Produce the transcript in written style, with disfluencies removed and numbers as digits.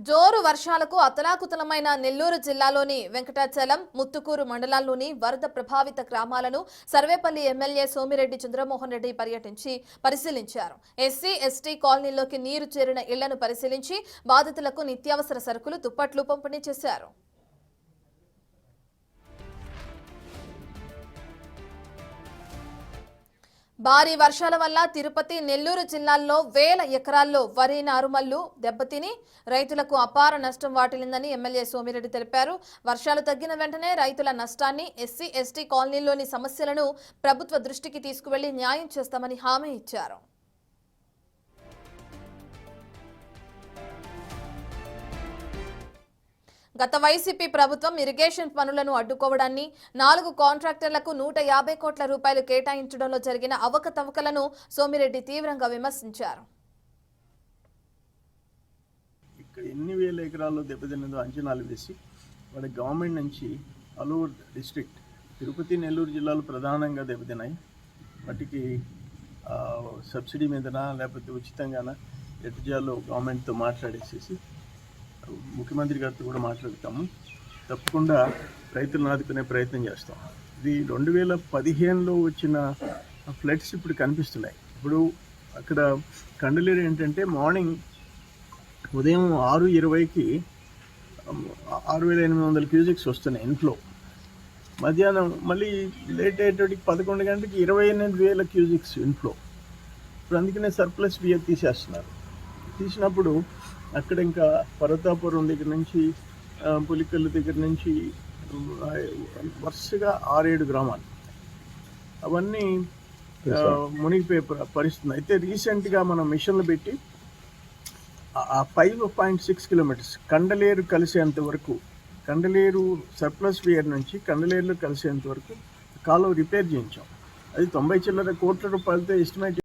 జోరు వర్షాలకు అతలాకుతలమైన నెల్లూరు జిల్లాలోని వెంకటాచలం, ముత్తుకూరు మండలాల్లోని వరద ప్రభావిత గ్రామాలను సర్వేపల్లి ఎమ్మెల్యే సోమిరెడ్డి చంద్రమోహన్ రెడ్డి పర్యటించి పరిశీలించారు. ఎస్సీ, ఎస్టీ కాలనీలోకి నీరు చేరిన ఇళ్లను పరిశీలించి బాధితులకు నిత్యావసర సరుకులు, దుప్పట్లు పంపిణీ చేశారు. భారీ వర్షాల వల్ల తిరుపతి, నెల్లూరు జిల్లాల్లో వేల ఎకరాల్లో వరి నారుమళ్లు దెబ్బతిని రైతులకు అపార నష్టం వాటిల్లిందని ఎమ్మెల్యే సోమిరెడ్డి తెలిపారు. వర్షాలు తగ్గిన వెంటనే రైతుల నష్టాన్ని, ఎస్సీ, ఎస్టీ కాలనీలోని సమస్యలను ప్రభుత్వ దృష్టికి తీసుకువెళ్లి న్యాయం చేస్తామని హామీ ఇచ్చారు. గత వైసీపీ ప్రభుత్వం ఇరిగేషన్ పనులను అడ్డుకోవడాన్ని, 4 కాంట్రాక్టర్లకు 150 కోట్ల రూపాయలు కేటాయించడంలో జరిగిన అవకతవకలను సోమిరెడ్డి తీవ్రంగా విమర్శించారు. ఇక్కడ ఎన్ని వేల ఎకరాల్లో దెబ్బతిన్నదో అంచనాలు వేసి వాళ్ళ గవర్నమెంట్ నుంచి అల్లూరు డిస్ట్రిక్ట్, తిరుపతి, నెల్లూరు జిల్లాలు ప్రధానంగా దెబ్బతిన్నాయి. వాటికి సబ్సిడీ మీదనా లేకపోతే ఉచితంగానా ఎటు చేయాలో గవర్నమెంట్తో మాట్లాడేసేసి ముఖ్యమంత్రి గారితో కూడా మాట్లాడతాము. తప్పకుండా రైతులను ఆదుకునే ప్రయత్నం చేస్తాం. ఇది 2015లో వచ్చిన ఫ్లడ్స్ ఇప్పుడు కనిపిస్తున్నాయి. ఇప్పుడు అక్కడ కండలేరు ఏంటంటే మార్నింగ్ ఉదయం 6:20కి 6,800 క్యూసెక్స్ వస్తున్నాయి ఇన్ఫ్లో. మధ్యాహ్నం మళ్ళీ లేట్ అయ్యేటప్పటికి 11 గంటలకి 28,000 క్యూసెక్స్ ఇన్ఫ్లో. ఇప్పుడు అందుకనే సర్ప్లస్ బియ్యం తీసేస్తున్నారు. తీసినప్పుడు అక్కడ ఇంకా పర్వతాపురం దగ్గర నుంచి పులికల్లు దగ్గర నుంచి వరుసగా 6-7 గ్రామాలు అవన్నీ మునిగిపోయే పరిస్థితి. అయితే రీసెంట్గా మనం మిషన్లు పెట్టి 5.6 కిలోమీటర్స్ కండలేరు కలిసేంత వరకు, కండలేరు సర్ప్లస్ బియర్ నుంచి కండలేరులో కలిసేంత వరకు కాలువ రిపేర్ చేయించాం. అది 90 చిల్లర కోట్ల రూపాయలతో ఎస్టిమేట్